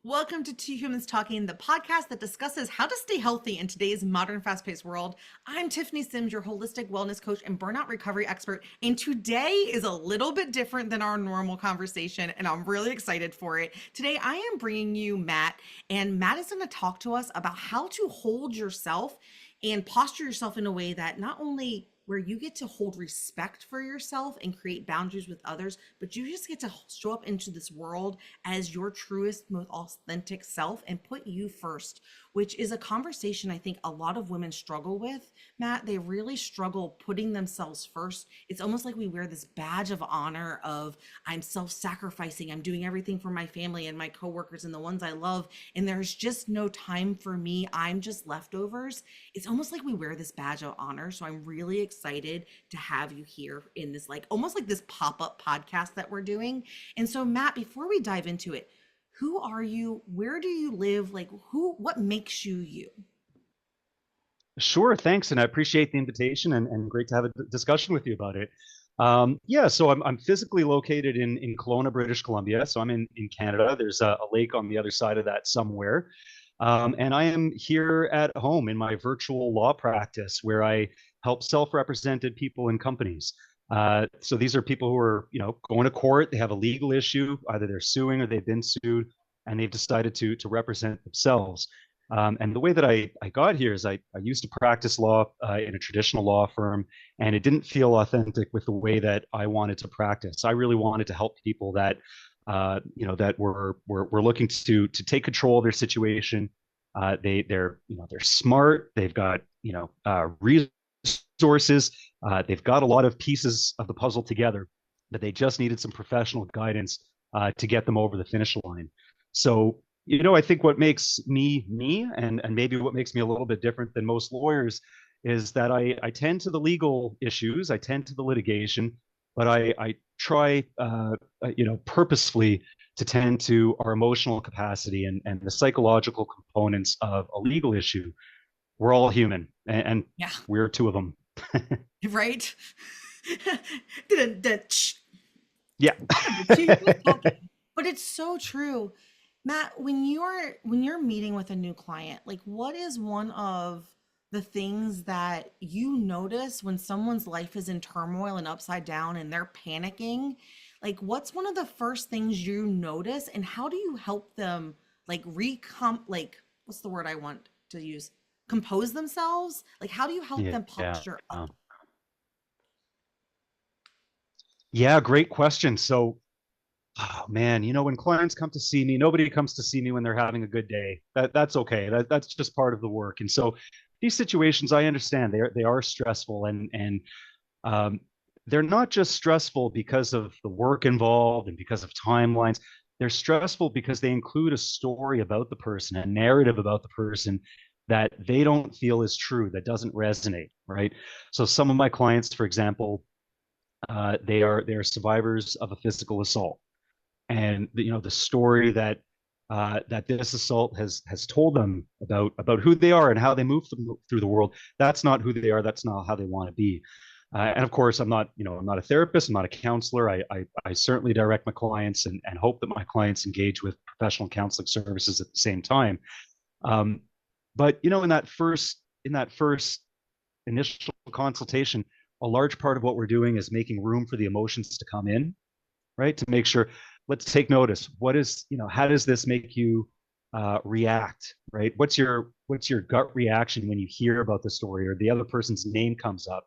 Welcome to Two Humans Talking, the podcast that discusses how to stay healthy in today's modern, fast-paced world. I'm Tiffany Simms, your holistic wellness coach and burnout recovery expert, and today is a little bit different than our normal conversation, and I'm really excited for it. Today, I am bringing you Matt, and Matt is going to talk to us about how to hold yourself and posture yourself in a way that not only where you get to hold respect for yourself and create boundaries with others, but you just get to show up into this world as your truest, most authentic self and put you first, which is a conversation I think a lot of women struggle with. Matt, they really struggle putting themselves first. It's almost like we wear this badge of honor of I'm self-sacrificing, I'm doing everything for my family and my coworkers and the ones I love, and there's just no time for me. I'm just leftovers. It's almost like we wear this badge of honor. So I'm really excited to have you here in this, like almost like this pop-up podcast that we're doing. And so Matt, before we dive into it, who are you? Where do you live? Like what makes you you? Sure, thanks, and I appreciate the invitation and great to have a discussion with you about it. So I'm physically located in Kelowna, British Columbia. So I'm in Canada. There's a lake on the other side of that somewhere. And I am here at home in my virtual law practice where I help self-represented people and companies. So these are people who are, going to court. They have a legal issue, either they're suing or they've been sued, and they've decided to represent themselves. And the way that I got here is I used to practice law in a traditional law firm, and it didn't feel authentic with the way that I wanted to practice. I really wanted to help people that that were looking to take control of their situation. They're smart. They've got resources. They've got a lot of pieces of the puzzle together, but they just needed some professional guidance to get them over the finish line. So I think what makes me me, and maybe what makes me a little bit different than most lawyers, is that I tend to the legal issues, I tend to the litigation, but I try, purposefully to tend to our emotional capacity and the psychological components of a legal issue. We're all human, and Yeah, we're two of them. right. Didn't Yeah. two humans talking. But it's so true. Matt, when you're meeting with a new client, like what is one of the things that you notice when someone's life is in turmoil and upside down and they're panicking? Like what's one of the first things you notice and how do you help them like what's the word I want to use? Compose themselves? Like how do you help Yeah. them Yeah. posture up? Yeah, great question. So, oh man, when clients come to see me, nobody comes to see me when they're having a good day. That's okay. That's just part of the work. And so these situations, I understand they are stressful, and um, they're not just stressful because of the work involved and because of timelines. They're stressful because they include a story about the person, a narrative about the person that they don't feel is true, that doesn't resonate, right? So some of my clients, for example, they are survivors of a physical assault, and the story that this assault has told them about who they are and how they move through the world. That's not who they are. That's not how they want to be. And of course, I'm not a therapist. I'm not a counselor. I certainly direct my clients and hope that my clients engage with professional counseling services at the same time. Um, but in that first initial consultation, a large part of what we're doing is making room for the emotions to come in, right? To make sure, let's take notice. How does this make you react, right? What's your gut reaction when you hear about the story or the other person's name comes up?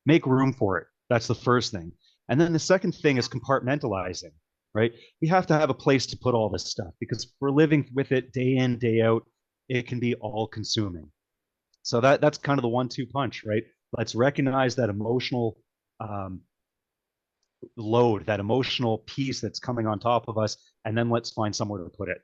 Make room for it. That's the first thing. And then the second thing is compartmentalizing, right? We have to have a place to put all this stuff because if we're living with it day in, day out, it can be all consuming. So that's kind of the one-two punch, right? Let's recognize that emotional um, load, that emotional piece that's coming on top of us, and then let's find somewhere to put it.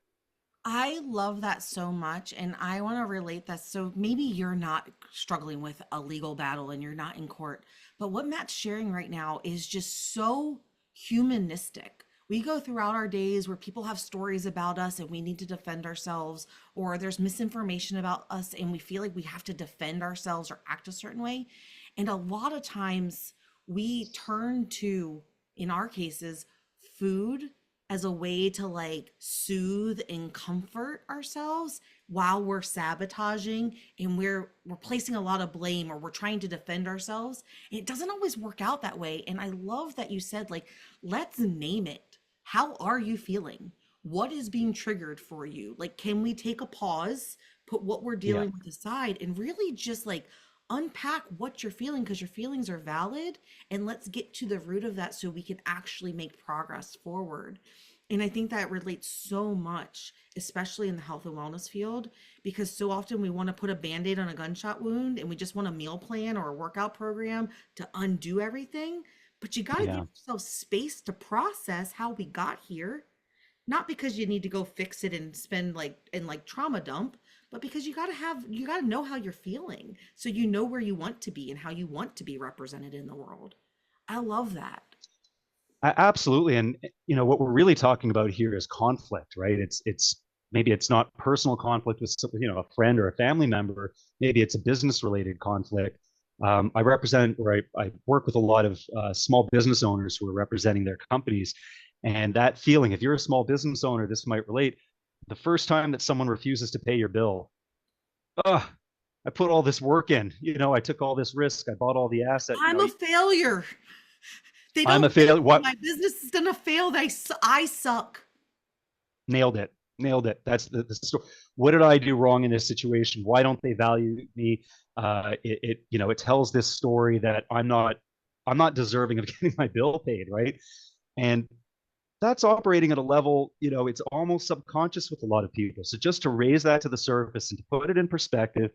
I love that so much. And I want to relate that. So maybe you're not struggling with a legal battle and you're not in court, but what Matt's sharing right now is just so humanistic. We go throughout our days where people have stories about us and we need to defend ourselves, or there's misinformation about us and we feel like we have to defend ourselves or act a certain way. And a lot of times we turn to, in our cases, food as a way to like soothe and comfort ourselves while we're sabotaging and we're placing a lot of blame or we're trying to defend ourselves. And it doesn't always work out that way. And I love that you said like, let's name it. How are you feeling? What is being triggered for you? Like, can we take a pause, put what we're Yeah. dealing with aside, and really just like unpack what you're feeling because your feelings are valid, and let's get to the root of that so we can actually make progress forward. And I think that relates so much, especially in the health and wellness field, because so often we want to put a band-aid on a gunshot wound and we just want a meal plan or a workout program to undo everything. But you got to give Yeah. yourself space to process how we got here, not because you need to go fix it and spend like and like trauma dump, but because you got to know how you're feeling so you know where you want to be and how you want to be represented in the world. I love that. Absolutely. And what we're really talking about here is conflict, right? It's maybe it's not personal conflict with a friend or a family member. Maybe it's a business related conflict. I represent or I work with a lot of small business owners who are representing their companies, and that feeling, if you're a small business owner, this might relate. The first time that someone refuses to pay your bill, oh, I put all this work in. I took all this risk. I bought all the asset. I'm a failure. They I'm a don't get it. failure. What? My business is gonna fail. I suck. Nailed it. Nailed it. That's the story. What did I do wrong in this situation? Why don't they value me? It tells this story that I'm not deserving of getting my bill paid, right? And that's operating at a level, it's almost subconscious with a lot of people. So just to raise that to the surface and to put it in perspective,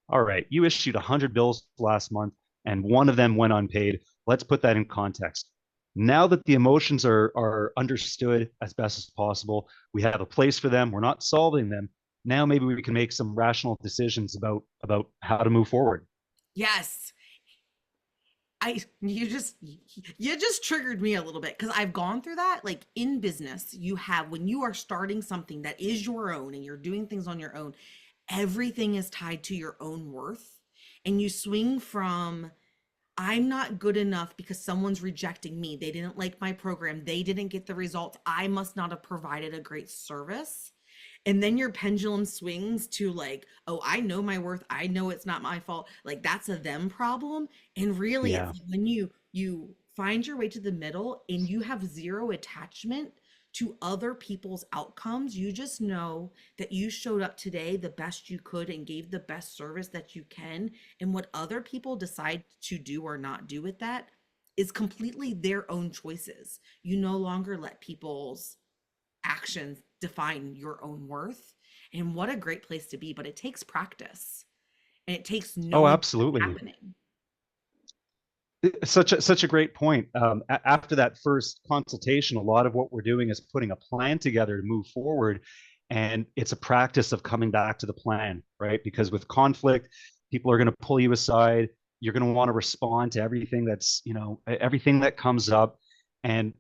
all right, you issued 100 bills last month and one of them went unpaid. Let's put that in context. Now that the emotions are understood as best as possible, we have a place for them. We're not solving them. Now maybe we can make some rational decisions about how to move forward. Yes. I you just triggered me a little bit because I've gone through that. Like in business, you have when you are starting something that is your own and you're doing things on your own, everything is tied to your own worth. And you swing from I'm not good enough because someone's rejecting me. They didn't like my program. They didn't get the results. I must not have provided a great service. And then your pendulum swings to like, oh, I know my worth. I know it's not my fault. Like that's a them problem. And really it's Yeah. like when you find your way to the middle and you have zero attachment to other people's outcomes, you just know that you showed up today the best you could and gave the best service that you can. And what other people decide to do or not do with that is completely their own choices. You no longer let people's actions define your own worth. And what a great place to be, but it takes practice and it takes Oh, knowing what's absolutely. happening. Such a great point. After that first consultation, a lot of what we're doing is putting a plan together to move forward, and it's a practice of coming back to the plan, right? Because with conflict, people are going to pull you aside. You're going to want to respond to everything everything that comes up, and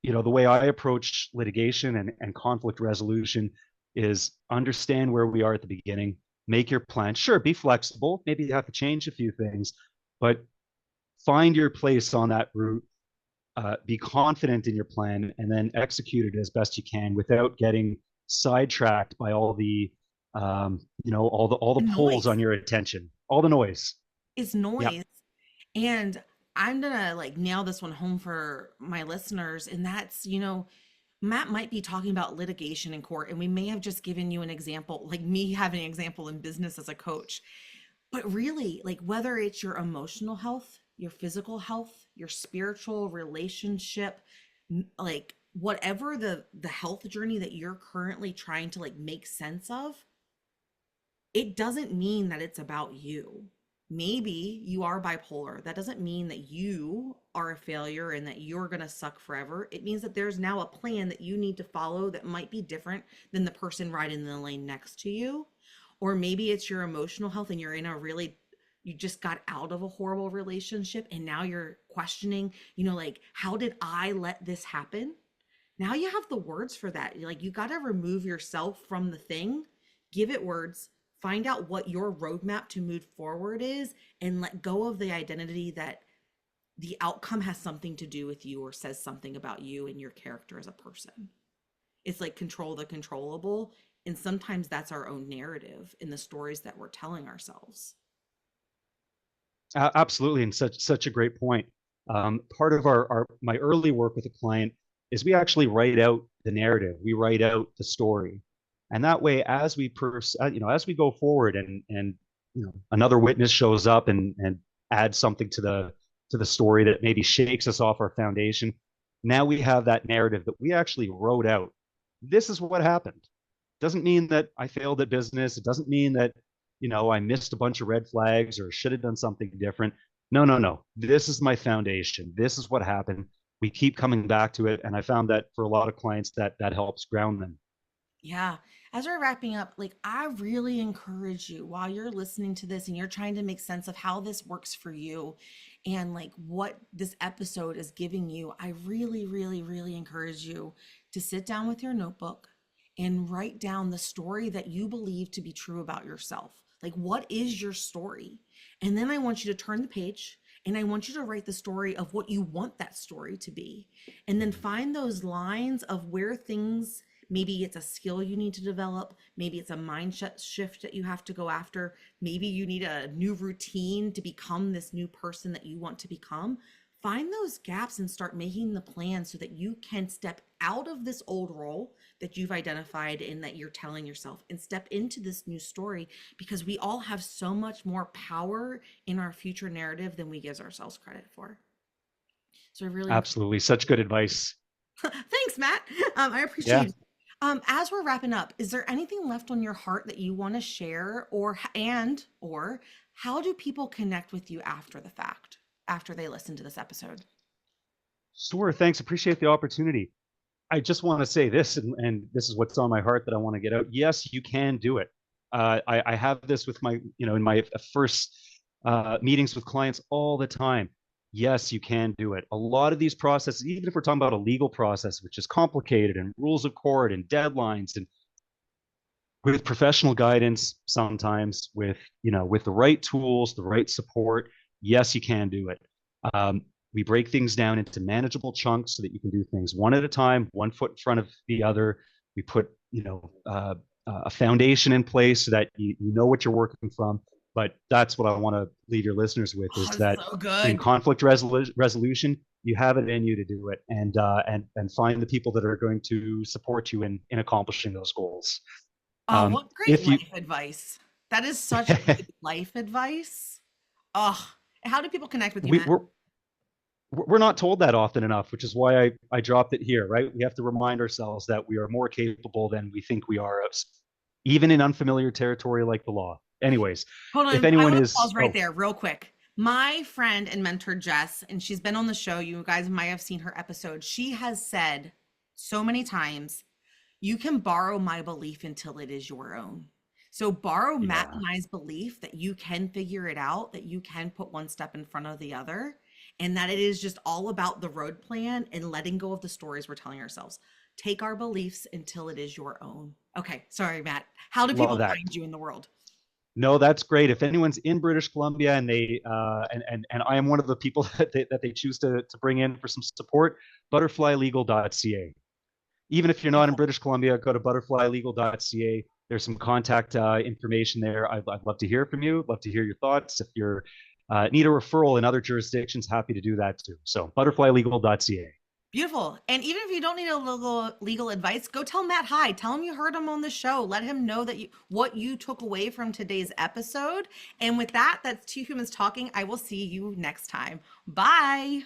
the way I approach litigation and conflict resolution is understand where we are at the beginning, make your plan. Sure, be flexible. Maybe you have to change a few things, but find your place on that route, be confident in your plan, and then execute it as best you can without getting sidetracked by all the The pulls on noise your attention, all the noise. is Yeah. noise. And I'm gonna like nail this one home for my listeners. And that's, Matt might be talking about litigation in court, and we may have just given you an example, like me having an example in business as a coach. But really, like whether it's your emotional health, your physical health, your spiritual relationship, like whatever the health journey that you're currently trying to like make sense of, it doesn't mean that it's about you. Maybe you are bipolar. That doesn't mean that you are a failure and that you're going to suck forever. It means that there's now a plan that you need to follow that might be different than the person right in the lane next to you. Or maybe it's your emotional health and you're in a really, you just got out of a horrible relationship and now you're questioning, like, how did I let this happen? Now you have the words for that. Like, you got to remove yourself from the thing, give it words, find out what your roadmap to move forward is, and let go of the identity that the outcome has something to do with you or says something about you and your character as a person. It's like control the controllable. And sometimes that's our own narrative in the stories that we're telling ourselves. Absolutely, and such a great point. Part of our my early work with a client is we actually write out the narrative, we write out the story, and that way, as as we go forward, and another witness shows up and adds something to the story that maybe shakes us off our foundation. Now we have that narrative that we actually wrote out. This is what happened. Doesn't mean that I failed at business. It doesn't mean that I missed a bunch of red flags or should have done something different. No, no, no. This is my foundation. This is what happened. We keep coming back to it. And I found that for a lot of clients that helps ground them. Yeah. As we're wrapping up, like I really encourage you while you're listening to this and you're trying to make sense of how this works for you and like what this episode is giving you, I really, really, really encourage you to sit down with your notebook and write down the story that you believe to be true about yourself. Like, what is your story? And then I want you to turn the page and I want you to write the story of what you want that story to be. And then find those lines of where things, maybe it's a skill you need to develop, maybe it's a mindset shift that you have to go after, maybe you need a new routine to become this new person that you want to become. Find those gaps and start making the plan so that you can step out of this old role that you've identified and that you're telling yourself and step into this new story, because we all have so much more power in our future narrative than we give ourselves credit for. So I really Absolutely. Such good advice. thanks, Matt. I Yeah. appreciate it. As we're wrapping up, is there anything left on your heart that you want to share, or how do people connect with you after the fact, after they listen to this episode? Sure. Thanks. Appreciate the opportunity. I just want to say this, and this is what's on my heart that I want to get out. Yes, you can do it. I have this with in my first meetings with clients all the time. Yes, you can do it. A lot of these processes, even if we're talking about a legal process, which is complicated and rules of court and deadlines, and with professional guidance, sometimes with the right tools, the right support, yes, you can do it. Um, we break things down into manageable chunks so that you can do things one at a time, one foot in front of the other. We put a foundation in place so that you know what you're working from. But that's what I want to leave your listeners with, is Oh, that so in good. conflict resolution, you have it in you to do it, and find the people that are going to support you in accomplishing those goals. Oh, what great If you life advice. That is such good life advice. Oh, how do people connect with you, we, Matt? we're not told that often enough, which is why I dropped it here, right? We have to remind ourselves that we are more capable than we think we are, even in unfamiliar territory like the law. Anyways, Hold if on. I anyone want to is, pause right there real quick. My friend and mentor, Jess, and she's been on the show. You guys might have seen her episode. She has said so many times, you can borrow my belief until it is your own. So borrow Matt yeah, and I's belief that you can figure it out, that you can put one step in front of the other, and that it is just all about the road plan and letting go of the stories we're telling ourselves. Take our beliefs until it is your own. Okay, sorry, Matt. How do love people that. find you in the world? No, that's great. If anyone's in British Columbia and and I am one of the people that they choose to bring in for some support, butterflylegal.ca. Even if you're not in Beautiful. British Columbia, go to butterflylegal.ca. There's some contact information there. I'd love to hear from you. Love to hear your thoughts. If you're need a referral in other jurisdictions, happy to do that too. So butterflylegal.ca. Beautiful. And even if you don't need a legal advice, go tell Matt hi. Tell him you heard him on the show. Let him know that what you took away from today's episode. And with that, that's Two Humans Talking. I will see you next time. Bye.